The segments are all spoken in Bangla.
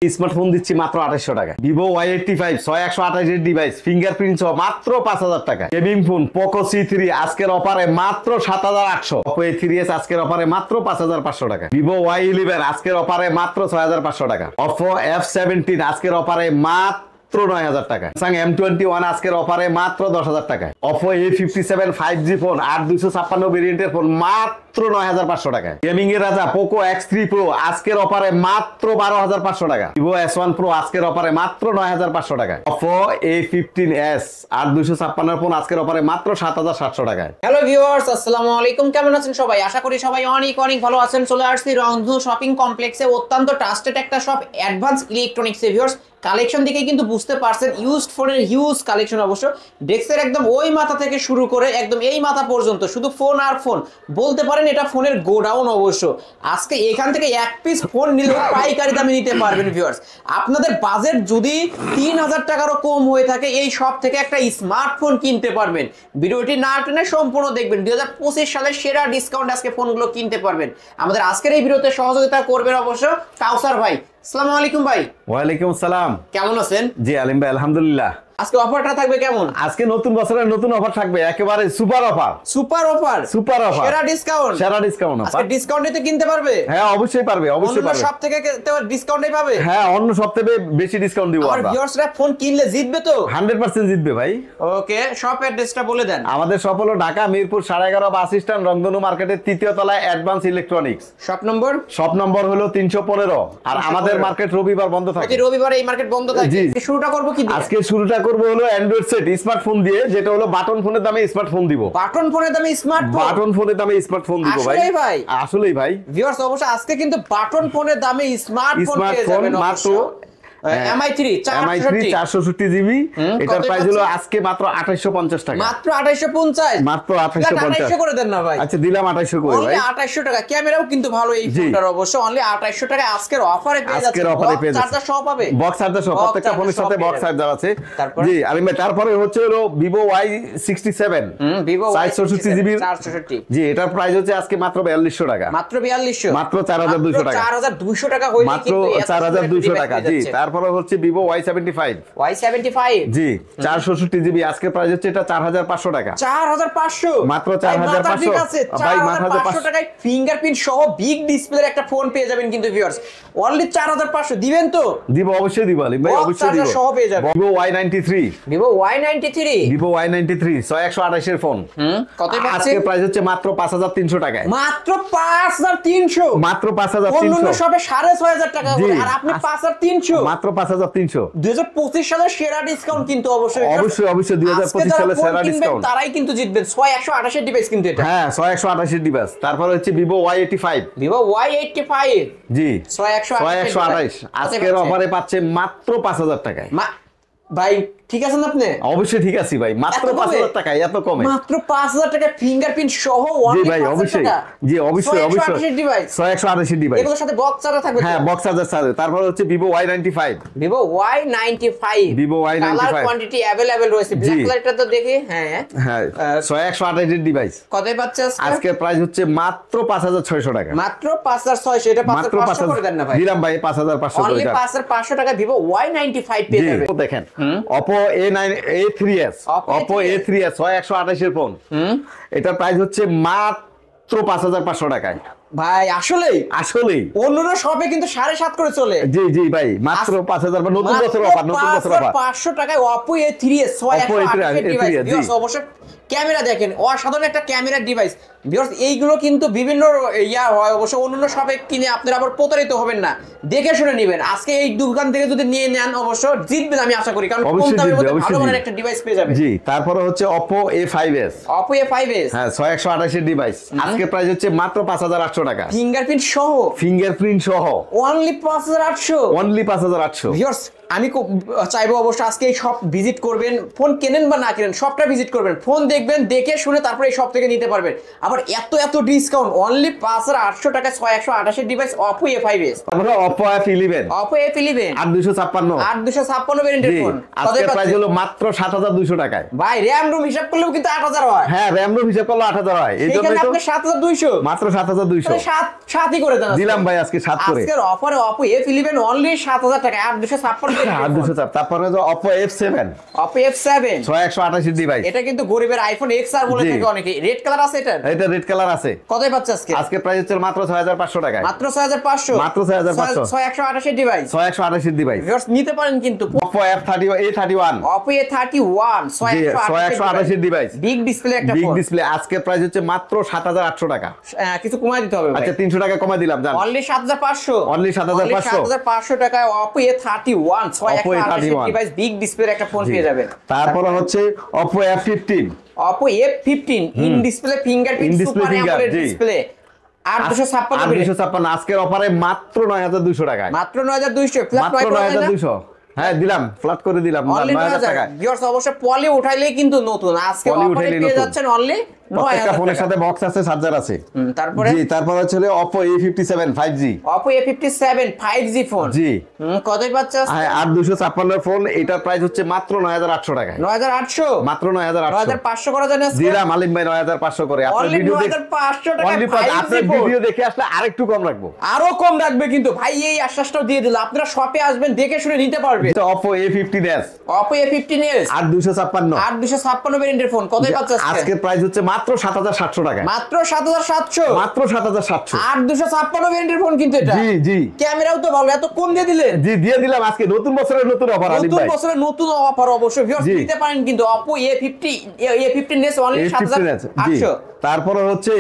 স্মার্টফোন দিচ্ছি মাত্র 2800 টাকা। Vivo Y85 6128 এর ডিভাইস ফিঙ্গারপ্রিন্ট সহ মাত্র 5000 টাকা। গেমিং ফোন Poco C3 আজকের অফারে মাত্র 7800। Oppo A3s আজকের অফারে মাত্র 5500 টাকা। Vivo Y11 আজকের অফারে মাত্র 6500 টাকা। Oppo F17 আজকের অফারে মাত্র 9000 টাকা। Samsung M21 আজকের অফারে মাত্র 10000 টাকা। Oppo A57 5G ফোন 8256 ভেরিয়েন্টের ফোন মাত্র 9500 টাকা। গেমিং এর রাজা Poco X3 Pro আজকের অফারে মাত্র 12500 টাকা। Vivo S1 Pro আজকের অফারে মাত্র 9500 টাকা। Oppo A15s 8256 ফোন আজকের অফারে মাত্র 7700 টাকা। হ্যালো ভিউয়ার্স, আসসালামু আলাইকুম। কেমন আছেন সবাই? আশা করি সবাই অনেক অনেক ভালো আছেন। চলে আসছি রংধনু শপিং কমপ্লেক্সে, অত্যন্ত ট্রাস্টেড একটা shop advance electronics. Viewers collection দেখে কিন্তু বুঝতে পারছেন ইউজড ফোনের হিউজ কালেকশন। অবশ্য ডেস্কের একদম ওই মাথা থেকে শুরু করে একদম এই মাথা পর্যন্ত শুধু ফোন আর ফোন, বলতে পারেন এটা ফোনের গোডাউন। অবশ্য আজকে এখান থেকে এক পিস ফোন নিলে পাইকারি দামে নিতে পারবেন। ভিউয়ার্স আপনাদের বাজেট যদি 3000 টাকারও কম হয়ে থাকে, এই শপ থেকে একটা স্মার্টফোন কিনতে পারবেন। ভিডিওটি না টেনে সম্পূর্ণ দেখবেন। 2025 সালের সেরা ডিসকাউন্ট আজকে ফোনগুলো কিনতে পারবেন। আমাদের আজকের এই ভিডিওতে সহযোগিতা করবেন অবশ্য কাউসার ভাই। আসসালামু আলাইকুম ভাই। ওয়ালাইকুম আসসালাম। কেমন আছেন? জি আলিম ভাই আলহামদুলিল্লাহ। আজকে অফারটা থাকবে কেমন? আজকে নতুন বছরের নতুন অফার থাকবে, একেবারে super offer. Super offer, super offer, সেরা ডিসকাউন্ট, সেরা ডিসকাউন্ট আজকে ডিসকাউন্টে কিনতে পারবে? হ্যাঁ অবশ্যই পারবে, অবশ্যই পারবে। অন্য সব থেকে ডিসকাউন্টই পাবে? হ্যাঁ অন্য সব থেকে বেশি ডিসকাউন্ট দিব আমরা। ভিউয়ার্সরা ফোন কিনলে জিতবে তো? 100% জিতবে ভাই। ওকে, শপ অ্যাড্রেসটা বলে দেন। আমাদের শপ হলো ঢাকা মিরপুর 11.5 বাস স্ট্যান্ড, রংধনু মার্কেটের 3য় তলায় অ্যাডভান্স ইলেকট্রনিক্স। শপ নম্বর হলো 315। আর আমাদের মার্কেট রবিবার বন্ধ থাকে। রবিবারে এই মার্কেট বন্ধ থাকে। শুরুটা করব কি দিয়ে? আজকে শুরুটা করব হলো অ্যান্ড্রয়েড সেট স্মার্টফোন দিয়ে, যেটা হলো বাটন ফোনের দামে স্মার্টফোন দিব। বাটন ফোনের দামে স্মার্টফোন? বাটন ফোনের দামে স্মার্টফোন দিব ভাই। আসলেই ভাই? আসলেই ভাই। ভিউয়ার্স অবশ্য আজকে কিন্তু বাটন ফোনের দামে স্মার্টফোন পেয়ে যাবেন মাত্র MI3 460 জিবি। এটার প্রাইস হলো আজকে মাত্র 2850 টাকা। মাত্র 2850? মাত্র 2850 করে দেন না ভাই। আচ্ছা দিলাম 2800 করে ভাই। 2800 টাকা। ক্যামেরাও কিন্তু ভালো এই ফোনটার। অবশ্য অনলি 2800 টাকা আজকের অফারে পেয়ে যাচ্ছে। আজকের অফারে পেয়ে যাচ্ছে। চার্জার সহ পাবে? বক্স চার্জার সহ, প্রত্যেকটা ফোনের সাথে বক্স চার্জার আছে। জি আলিম ভাই, তারপরে হচ্ছে হলো Vivo Y67 Vivo Y67 GB 460। জি এটার প্রাইস হচ্ছে আজকে মাত্র 4200 টাকা। মাত্র 4200? মাত্র 4200 টাকা। 4200 টাকা হইলে মাত্র 4200 টাকা। জি তারপরে হচ্ছে Vivo Y75 জি 460 জিবি আজকে প্রাইস হচ্ছে এটা 4500 টাকা। 4500? মাত্র 4500। ঠিক আছে, ভাই 4500 টাকায় ফিঙ্গারপ্রিন্ট সহ বিগ ডিসপ্লের একটা ফোন পেয়ে যাবেন কিন্তু ভিউয়ার্স। অনলি 4500 দিবেন তো? দিব, অবশ্যই দিব আলিম ভাই, অবশ্যই দিব। সহ পেয়ে যাবেন। Vivo Y93 Vivo Y93 6128 এর ফোন। কত পাচ্ছেন? আজকে প্রাইস হচ্ছে মাত্র 5300 টাকায়। মাত্র 5300? মাত্র 5300। অন্য শপে 6500 টাকা করে, আর আপনি 5300? মাত্র 5300। 2025 সালের সেরা ডিসকাউন্ট কিন্তু অবশ্যই। অবশ্যই 2025 সালের সেরা ডিসকাউন্ট। তারাই কিন্তু জিতবেন। 6128 এর ডিভাইস কিন্তু এটা। হ্যাঁ 6128 এর ডিভাইস। তারপর হচ্ছে Vivo Y85 জি 6128 আজকের অফারে পাচ্ছে মাত্র 5000 টাকায়। ভাই ঠিক আছেন আপনি? অবশ্যই ঠিক আছি ভাই, মাত্র 5000 টাকা। এত কমে? মাত্র 5000 টাকা ফিঙ্গারপ্রিন্ট সহ। জি ভাই অবশ্যই, জি অবশ্যই অবশ্যই ডিভাইস 6128 এর ডিভাইস। এগুলোর সাথে বক্স চার্জার থাকবে? হ্যাঁ বক্স চার্জার থাকবে। তারপর হচ্ছে Vivo Y95 colour quantity available রয়েছে। ব্ল্যাক কালারটা তো দেখি। হ্যাঁ হ্যাঁ 6128 এর ডিভাইস। কতই পাচ্ছে আজকে প্রাইস হচ্ছে মাত্র 5600 টাকা। মাত্র 5600? এটা 5500 করে দেন না ভাই। দিলাম ভাই 5500 করে। অনলি 5500 টাকা Vivo Y95 পেয়ে যাবেন। দেখেন Oppo A3s 6128 এর ফোন। এটার প্রাইস হচ্ছে মাত্র 5500 টাকায়। ভাই আসলেই আসলেই অন্যরা শপে কিন্তু 7.5 করে চলে। জি জি ভাই মাত্র 5000 নতুন বছর অফার, নতুন বছর অফার। 500 টাকায় Oppo A3s 6128 ডিভাইস। অবশ্য ক্যামেরা দেখেন, অসাধারণ একটা ক্যামেরার ডিভাইস। ভিউয়ার্স এইগুলো কিন্তু বিভিন্ন হয়, অবশ্য অন্য শপে কিনে আপনারা আবার প্রতারিত হবেন না, দেখে শুনে নেবেন। আজকে এই দোকান থেকে যদি নিয়ে নেন অবশ্য জিতবেন আমি আশা করি, কারণ কম দামের মধ্যে ভালো মানের একটা ডিভাইস পেয়ে যাবেন। জি তারপরে হচ্ছে Oppo A5s হ্যাঁ 6128 এর ডিভাইস। আজকে প্রাইস হচ্ছে মাত্র 5800 টাকা। ফিঙ্গারপ্রিন্ট সহ অনলি 5800। ভিউয়ার্স আমি চাইবো অবশ্য আজকে এই শপ ভিজিট করবেন। ফোন কেনেন বা না কেনেন, শপটা ভিজিট করবেন। ফোন ফোন দেখবেন, দেখে শুনে তারপরে এই সব থেকে নিতে পারবেন। আবার এত এত ডিসকাউন্ট, অনলি 5800 টাকায় 6128 এর ডিভাইস Oppo A5s, তারপরে Oppo F11 Oppo A11 8256 8256 ভেরিয়েন্টের জি ফোন। আজকে প্রাইস হলো মাত্র 7200 টাকায়। ভাই র‍্যাম রুম হিসাব করলেও কিন্তু 8000 হয়। হ্যাঁ র‍্যাম রোম হিসাব করলে 8000 হয়, এই এখানে জন্যই তো আপনি 7200 মাত্র 7200 সাতই করে দেন আজকে। দিলাম ভাই আজকে 7 করে। আজকের অফারে Oppo A11 অনলি 7000 টাকা 8256 8200 তারপরে যে Oppo F7 Oppo F7 6128 device, এটা কিন্তু গরিবের আইফোন XR বলে জি। থাকে অনেকে। রেড কালার আছে এটা, এটা রেড কালার আছে। কতই পাচ্ছে আজকে? আজকে প্রাইস হচ্ছে মাত্র 6500 টাকায়, মাত্র 6500, মাত্র 6500 6128 এর ডিভাইস 6128 ডিভাইস। ভিউয়ার্স নিতে পারেন কিন্তু। Oppo A31 Oppo A31 জি 6128 ডিভাইস, বিগ ডিসপ্লে একটা বিগ ফোন। ডিসপ্লে। আজকে প্রাইস হচ্ছে মাত্র 7800 টাকা। কিছু কমায় দিতে হবে ভাই। আচ্ছা 300 টাকা কমাই দিলাম জান, অনলি 7500, Only 7500 7500 টাকায় Oppo A31 Oppo 6128 A31 device big ডিসপ্লের একটা ফোন পেয়ে যাবেন। তারপরে হচ্ছে Oppo F15 Oppo F15 in display fingerprint In display super finger, AMOLED G. Display 8256 8256 আজকের অফারে মাত্র 9200 টাকায়, মাত্র 9200 প্লাস মাত্র 9200। হ্যাঁ দিলাম, ফ্ল্যাট করে দিলাম অনলি 9000 টাকা। 9000 ভিউয়ার্স অবশ্যই পলি উঠাইলেই কিন্তু নতুন। আজকে Poly অফারে উঠাইলেই পেয়ে নতুন। যাচ্ছেন অনলি প্রত্যেকটা 9000 ফোনের টাকা। সাথে বক্স আছে, চার্জার আছে। তারপরে জি তারপর হচ্ছে Oppo A57 5G Oppo A57 5G phone জি কতই পাচ্ছে আজকে? হ্যাঁ 8256 ফোন, এটার প্রাইস হচ্ছে মাত্র 9800 টাকায়, 9800 মাত্র 9800 9500 করা যায় না আজকে? দিলাম আলিম ভাই 9500 করে। আপনার অনলি ভিডিও 9500 টাকা অনলি আপনার ভিডিও দেখে আসলে আরেকটু কম রাখবো। আরো কম রাখবে কিন্তু ভাই, এই আশ্বাসটাও দিয়ে দিল। আপনারা শপে আসবেন, দেখে শুনে নিতে পারবেন। এটা Oppo A15s Oppo A15s 8256 8256 ভেরিয়েন্টের ফোন কতই পাচ্ছে আজকে? আজকে প্রাইস হচ্ছে মাত্র 7700 টাকায়, মাত্র 7700, মাত্র 7700 8256 ভেরিয়েন্টের ফোন কিন্তু এটা। জি জি ক্যামেরাও তো ভালো, এত কম দিয়ে দিলেন। জি দিয়ে দিলাম আজকে নতুন বছরের নতুন অফার আলিম নতুন ভাই। বছরের নতুন অফার অবশ্যই ভিউয়ার্স জি। নিতে পারেন কিন্তু Oppo A15s অনলি A15s 7800। জি তারপরে হচ্ছে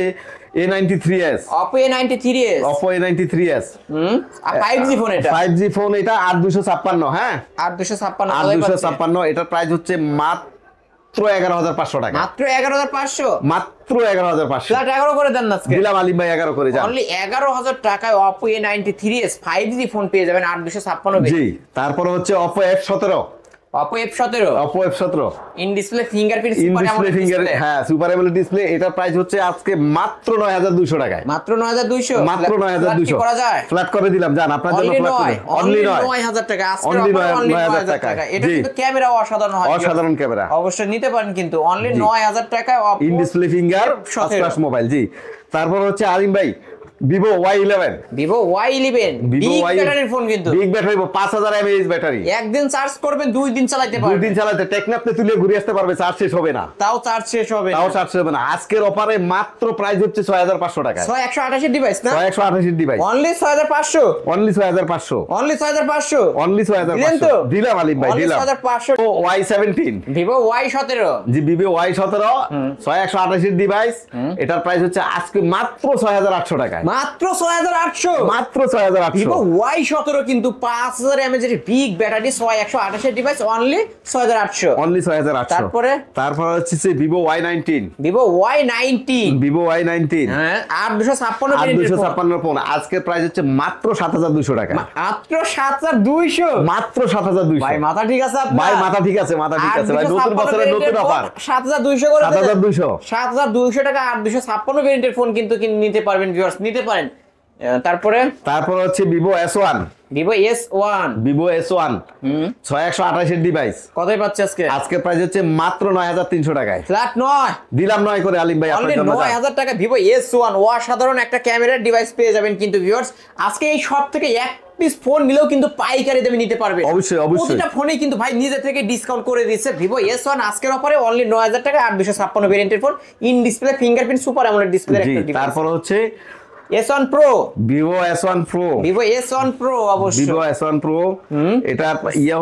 A93s Oppo A93s Oppo A93s 5G phone এটা 5G ফোন, এটা 8256 হ্যাঁ 8256 8256 এটার প্রাইস হচ্ছে মাত্র 11500 টাকা, মাত্র 11500, মাত্র 11500 ফ্ল্যাট 11 করে দেন না আজকে। দিলাম আলিম ভাই 11 করে যান। অনলি 11000 টাকায় Oppo A93s 5G ফোন পেয়ে যাবেন 8256 জি তারপরে হচ্ছে Oppo F17 Oppo F17 Oppo F17 in display fingerprint in super display AMOLED finger, display হ্যাঁ সুপার অ্যামোলেড ডিসপ্লে। এটার প্রাইস হচ্ছে আজকে মাত্র 9200 টাকায়, মাত্র 9200, মাত্র ফ্ল্যাট কি 9200 করা যায়? ফ্ল্যাট করে দিলাম জান আপনার জন্য, অনলি ফ্ল্যাট করে অনলি 9000 টাকা আজকে Only অনলি 9000 9000 টাকায়। টাকা। এটা জি। কিন্তু ক্যামেরা অসাধারণ হয়, অসাধারণ ক্যামেরা, অবশ্যই নিতে পারেন কিন্তু অনলি জি। 9000 টাকায় Oppo in display finger first class mobile. জি তারপর হচ্ছে আলিম ভাই Vivo Y11 Vivo Y11 big ব্যাটারির ফোন কিন্তু বিগ ব্যাটারি 5000 mAh ব্যাটারি, একদিন চার্জ করবেন 2 দিন চালাতে দুই পারবেন, দিন চালাতে টেকনাফতে তুলে ঘুরে আসতে পারবে, চার্জ শেষ হবে না, তাও চার্জ শেষ হবে না। তাও চার্জ হবে না। আজকের অফারে মাত্র প্রাইস হচ্ছে 6500 টাকা, 6128 ডিভাইস না 6128 device only 6500, only 6500 only 6500, only দিলেন তো? 6500 দিলাম আলিম ভাই অনলি দিলাম। 6500 Y17 Vivo Y17 জি Vivo Y17 6128 ডিভাইস, এটার প্রাইস হচ্ছে আজকে মাত্র 6800 টাকায়, মাত্র 6800, মাত্র 6800 Vivo Y17 কিন্তু 5000 mAh এর big battery 6128 device only 6800। Only 6800। তারপরে তারপর হচ্ছে Vivo Y19 Vivo Y19 Vivo Y19 হ্যাঁ 8256 ভেরিয়েন্টের ফোন 8256 ফোন, আজকের প্রাইস হচ্ছে মাত্র 7200 টাকা, মাত্র 7200, মাত্র 7200 ভাই মাথা ঠিক আছে আপনার? ভাই মাথা ঠিক আছে, মাথা ঠিক আছে ভাই, নতুন 8256 বছরের নতুন ভেরিয়েন্টের অফার ফোন 7200 করে 7200 7200 টাকা 8256 ভেরিয়েন্টের ফোন কিন্তু নিতে পারবেন ভিউয়ার্স নিতে পারেন। তারপর হচ্ছে Vivo S1 Vivo S1 Vivo S1 6128 device, কতই পাচ্ছে আজকে? আজকের প্রাইস হচ্ছে মাত্র 9300 টাকায়, ফ্ল্যাট 9 দিলাম 9 করে আলিম ভাই অনলি আপনার জন্য। 9000 টাকা Vivo S1 অসাধারণ একটা ক্যামেরার ডিভাইস পেয়ে যাবেন কিন্তু ভিউয়ার্স আজকে এই সব থেকে এক পিস ফোন নিলেও কিন্তু পাইকারি দামে নিতে পারবে, অবশ্যই অবশ্যই প্রতিটা ফোনে কিন্তু ভাই নিজে থেকে ডিসকাউন্ট করে দিচ্ছে। Vivo S1 আজকের অফারে অনলি 9000 টাকা 8256 ভেরিয়েন্টের phone in display fingerprint super AMOLED ডিসপ্লের জি একটা ডিভাইস। তারপর হচ্ছে S1 Pro Vivo S1 Pro Vivo S1 Pro অবশ্যই Vivo S1 Pro এটা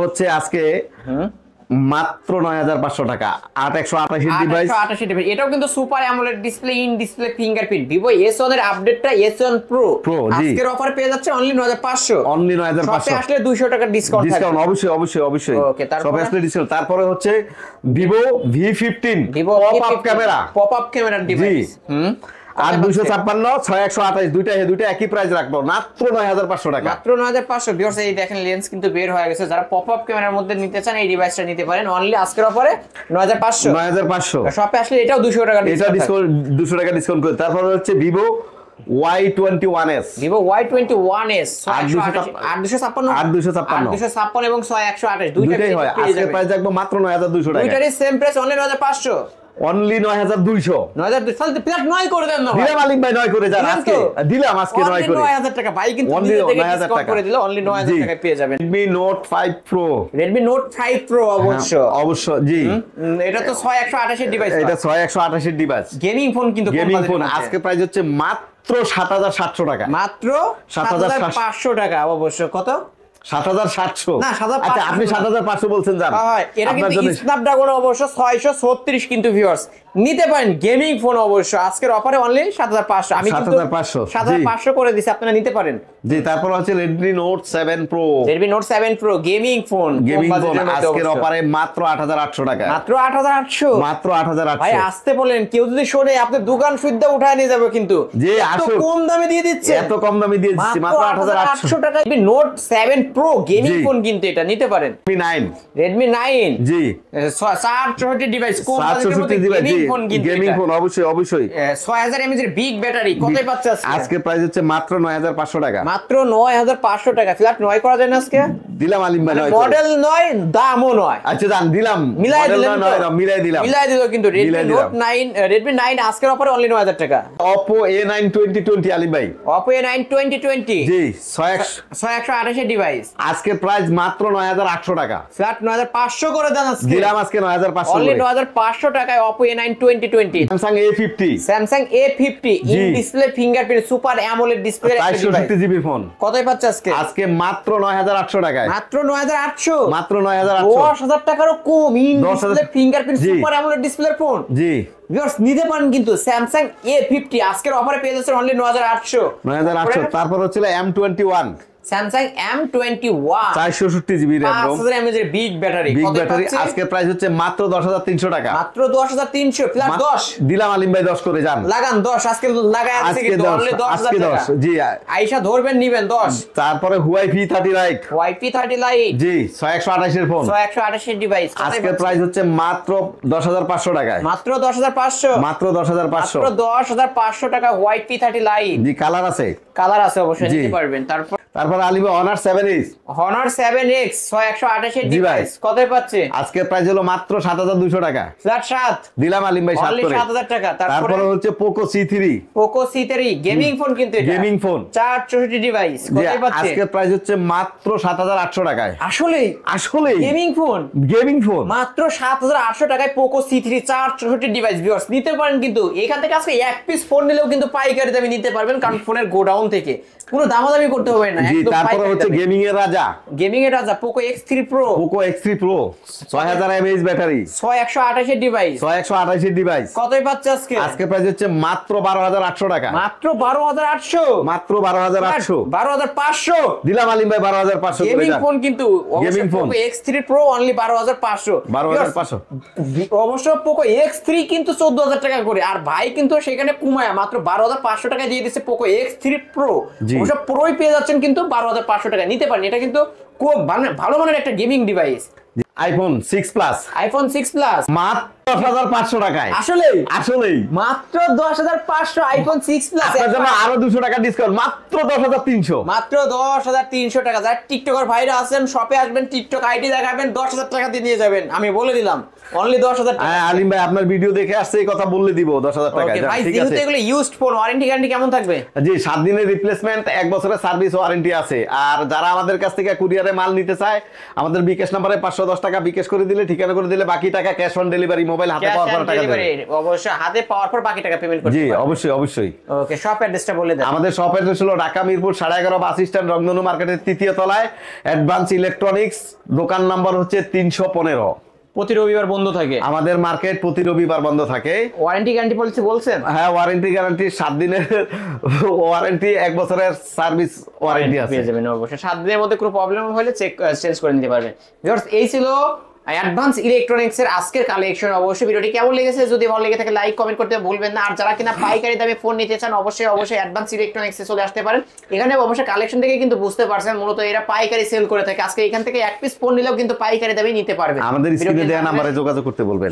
হচ্ছে আজকে মাত্র 9500 টাকা 8128 ডিভাইস, 8128 ডিভাইস। এটাও কিন্তু super AMOLED display in display fingerprint Vivo S1 এর আপডেটটা S1 Pro জি। আজকের অফারে পেয়ে যাচ্ছে অনলি 9500, অনলি শপে 9500 আসলে 200 টাকা ডিসকাউন্ট থাকবে। ডিসকাউন্ট অবশ্যই অবশ্যই অবশ্যই Okay, তারপরে? সব আসলে ডিসকাউন্ট। তারপরে হচ্ছে Vivo V15 Vivo pop up camera pop up ক্যামেরার ডিভাইস 8256 6128 দুইটা একই প্রাইস রাখবো মাত্র 9500 টাকা। মাত্র 9500। ভিউয়ার্স এই দেখেন লেন্স কিন্তু বের হয়ে গেছে, যারা পপ আপ ক্যামেরার মধ্যে নিতে চান এই ডিভাইসটা নিতে পারেন অনলি আজকের অফারে 9500। 9500 শপে আসলে এটাও 200 টাকা এটা ডিসকাউন্ট 200 টাকা ডিসকাউন্ট করে। তারপর হচ্ছে Vivo Y21s, Vivo Y21s 8256 এবং 6128 দুইটাই হয়। আজকে প্রাইস রাখবো মাত্র 9200 টাকা। দুইটারই সেম প্রাইস অনলি 9500। অনলি 9200। 9200 তাহলে প্লাস 9 করে দেন না ভাই। দিলাম আলিম ভাই 9 করে যান আজকে। দিলাম আজকে 9 করে। 9000 টাকা ভাই কিন্তু Only নিজে থেকে 9000 ডিসকাউন্ট টাকা। করে দিলে অনলি 9000 টাকায় পেয়ে যাবেন। Redmi Note 5 Pro, Redmi Note 5 Pro অবশ্য অবশ্য জি। এটা তো 6128 এর ডিভাইস। এটা 6128 এর ডিভাইস। গেমিং ফোন কিন্তু গেমিং ফোন আজকে প্রাইস হচ্ছে মাত্র 7700 টাকা। মাত্র 7500 টাকা অবশ্য। কত? 7700 না 7500। আচ্ছা আপনি 7500 বলছেন জান। হয় এটা আপনার কিন্তু জন্য স্ন্যাপড্রাগন অবশ্য 636 কিন্তু ভিউয়ার্স নিতে পারেন গেমিং ফোন অবশ্য আজকের অফারে অনলি 7500। আমি কিন্তু 7500 করে দিছি, আপনারা নিতে পারেন। জি তারপর হচ্ছে Redmi Note 7 Pro, Redmi Note 7 Pro gaming phone আজকের অফারে মাত্র 8800 টাকা। মাত্র 8800। মাত্র 8800 ভাই আসতে বলেন, কেউ যদি শোনে আপনি দোকান সুদ্ধা উঠায় নিয়ে যাবে কিন্তু। জি এত আসুন, কম দামে দিয়ে দিচ্ছে। এত কম দামে দিয়ে দিচ্ছি মাত্র 8800 টাকা। Note 7 Pro গেমিং জি। ফোন কিন্তু এটা নিতে পারেন। Redmi 9, Redmi 9 জি 464 ডিভাইস কোন 464 ডিভাইস, গেমিং ফোন কিন্তু গেমিং ফোন অবশ্যই অবশ্যই। 6000 mAh এর বিগ ব্যাটারি কতই পাচ্ছে আজকে? আজকে প্রাইস হচ্ছে মাত্র 9500 টাকা। মাত্র 9500 টাকা। ফ্ল্যাট 9 করা যায় না আজকে? দিলাম আলিম ভাই 9 মডেল 9 দামও 9। আচ্ছা জান দিলাম মিলাই Model দিলেন তো? 9 মিলাই দিলাম। মিলাই দিল কিন্তু Redmi মিলাই Note দিলাম। 9 Redmi 9 আজকের অফারে অনলি 9000 টাকা। Oppo A9 2020 আলিম ভাই, Oppo A9 2020 জি 6128 এর ডিভাইস আজকে প্রাইস মাত্র 9800 টাকা। ফ্ল্যাট 9500 করে দেন আজকে। দিলাম আজকে 9500 অনলি করে। 9500 টাকায় Oppo A9 2020। Samsung A50, Samsung A50 G. In display fingerprint super AMOLED display একটা ডিভাইস 464 জিবি ফোন কতই পাচ্ছে আজকে? আজকে মাত্র 9800 টাকায়। মাত্র 9800। মাত্র 9800। 10000 টাকারও কম ইন 10,000 ডিসপ্লে ফিঙ্গারপ্রিন্ট জি। Super AMOLED display phone. জি ভিউয়ার্স নিতে পারেন কিন্তু Samsung A50 আজকের অফারে পেয়ে যাচ্ছেন অনলি 9800। 9800। তারপর হচ্ছে M21 Samsung M21 464 GB RAM ROM 5000 mAh এর বিগ ব্যাটারি বিগ কত ব্যাটারি পাচ্ছে? আজকে প্রাইস হচ্ছে মাত্র 10300 টাকা। মাত্র 10300 প্লাস 10 দিলাম আলিম ভাই 10 করে যান। লাগান 10 আজকে লাগায় আছে আজকে কিন্তু 10 অনলি 10000 আজকে টাকা। 10 জি। আইসা ধরবেন নিবেন 10। তারপরে Huawei P30 Lite, YP30 Lite জি 6128 এর ফোন 128 এর ডিভাইস আজকে প্রাইস হচ্ছে মাত্র 10500 টাকায়। মাত্র 10500। মাত্র 10500। মাত্র 10500 টাকা YP30 Lite। জি কালার আছে। কালার আছে অবশ্যই জি। নিতে পারবেন। তারপর আলিম Honor 7X, Honor 7X 128 এর ডিভাইস কতই পাচ্ছে? আজকে প্রাইস হলো মাত্র 7200 টাকা। ফ্ল্যাট 7 দিলাম আলিম ভাই 7 অনলি করে। 7000 টাকা। তারপরে হচ্ছে Poco C3, Poco C3 gaming phone কিন্তু এটা গেমিং ফোন 464 ডিভাইস জি কতই পাচ্ছে? আজকে প্রাইস হচ্ছে মাত্র 7800 টাকায়। আসলেই আসলে গেমিং ফোন গেমিং ফোন মাত্র 7800 টাকায় Poco C3 464 ডিভাইস ভিউয়ার্স নিতে পারেন কিন্তু। এখান থেকে আজকে এক পিস ফোন নিলেও কিন্তু পাইকারি দামে নিতে পারবেন, কারণ ফোনের গোডাউন থেকে কোনো দামাদামি করতে হবে না। জি একদম তারপরে পাইকারি হচ্ছে দামে। গেমিং এর রাজা গেমিং এর রাজা Poco X3 Pro Poco X3 Pro 6000 mAh battery 6128 এর ডিভাইস 128 এর ডিভাইস কতই পাচ্ছে আজকে? আজকে প্রাইস হচ্ছে মাত্র 12800 টাকা। মাত্র 12800। মাত্র 12800। 12500 দিলাম আলিম ভাই 12500 করে গেমিং যান। ফোন কিন্তু gaming phone Poco X3 Pro only 12500। 12500। অবশ্য Poco X3 কিন্তু 14000 টাকা করে, আর ভাই কিন্তু সেখানে কমায়া মাত্র 12500 টাকা দিয়ে দিচ্ছে Poco X3 Pro। জি। অবশ্য প্রোই পেয়ে যাচ্ছেন কিন্তু 12500 টাকা নিতে পারেন। এটা কিন্তু খুব ভালো মানের একটা gaming device. IPhone 6 plus iPhone 6 Plus মাত্র 10500 টাকায়। আসলেই আসলেই মাত্র 10500 iPhone 6 Plus আপনার জন্য আরো 200 টাকা ডিসকাউন্ট মাত্র 10300। মাত্র 10300 টাকা। যারা টিকটকার ভাইরা আছেন শপে আসবেন, টিকটক আইডি দেখাবেন, 10000 টাকা দিয়ে নিয়ে যাবেন। আমি বলে দিলাম অনলি 10000 টাকা। হ্যাঁ আলিম ভাই আপনার ভিডিও দেখে আসছে এই কথা বললে দিব 10000 টাকা। ওকে ভাই, ঠিক যেহেতু আছে এগুলো ইউজড ফোন ওয়ারেন্টি গ্যারান্টি কেমন থাকবে? জি 7 দিনের রিপ্লেসমেন্ট, 1 বছরের সার্ভিস ওয়ারেন্টি আছে। আর যারা আমাদের কাছ থেকে কুরিয়ারে মাল নিতে চায় আমাদের বিকাশ নম্বরে 510 টাকা বিকাশ করে দিলে, ঠিকানা করে দিলে, বাকি টাকা ক্যাশ অন ডেলিভারি, মোবাইল হাতে পাওয়ার পর টাকা দেবে। অবশ্যই হাতে পাওয়ার পর বাকি টাকা পেমেন্ট করতে জি পারবেন। অবশ্যই অবশ্যই। ওকে শপ অ্যাড্রেসটা বলে দেন। আমাদের শপ অ্যাড্রেস হলো ঢাকা মিরপুর 11.5 বাস স্ট্যান্ড, রংধনু মার্কেটের 3য় তলায়, অ্যাডভান্স ইলেকট্রনিক্স, দোকান নাম্বার হচ্ছে 315। প্রতি রবিবার বন্ধ থাকে আমাদের মার্কেট প্রতি রবিবার বন্ধ থাকে। ওয়ারেন্টি গ্যারান্টি পলিসি বলছেন? হ্যাঁ ওয়ারেন্টি গ্যারান্টি 7 দিনের ওয়ারেন্টি, 1 বছরের সার্ভিস ওয়ারেন্টি আছে। পেয়ে যাবেন অবশ্যই। 7 দিনের মধ্যে কোনো প্রবলেম হলে চেঞ্জ করে নিতে পারবেন। ভিউয়ার্স এই ছিল অ্যাডভান্স ইলেকট্রনিক্স এর আজকের কালেকশন। অবশ্যই ভিডিওটি কেমন লেগেছে, যদি ভালো লেগে থাকে লাইক কমেন্ট করতে ভুলবেন না। আর যারা কিনা পাইকারি দামে ফোন নিতে চান অবশ্যই অ্যাডভান্স ইলেকট্রনিক্স এ চলে আসতে পারেন। এখানে অবশ্যই কালেকশন থেকে কিন্তু বুঝতে পারছেন মূলত এরা পাইকারি সেল করে থাকে। আজকে এখান থেকে এক পিস ফোন নিলেও কিন্তু পাইকারি দামে নিতে পারবেন। আমাদের স্ক্রিনে দেওয়া নাম্বারে যোগাযোগ করতে বলবেন।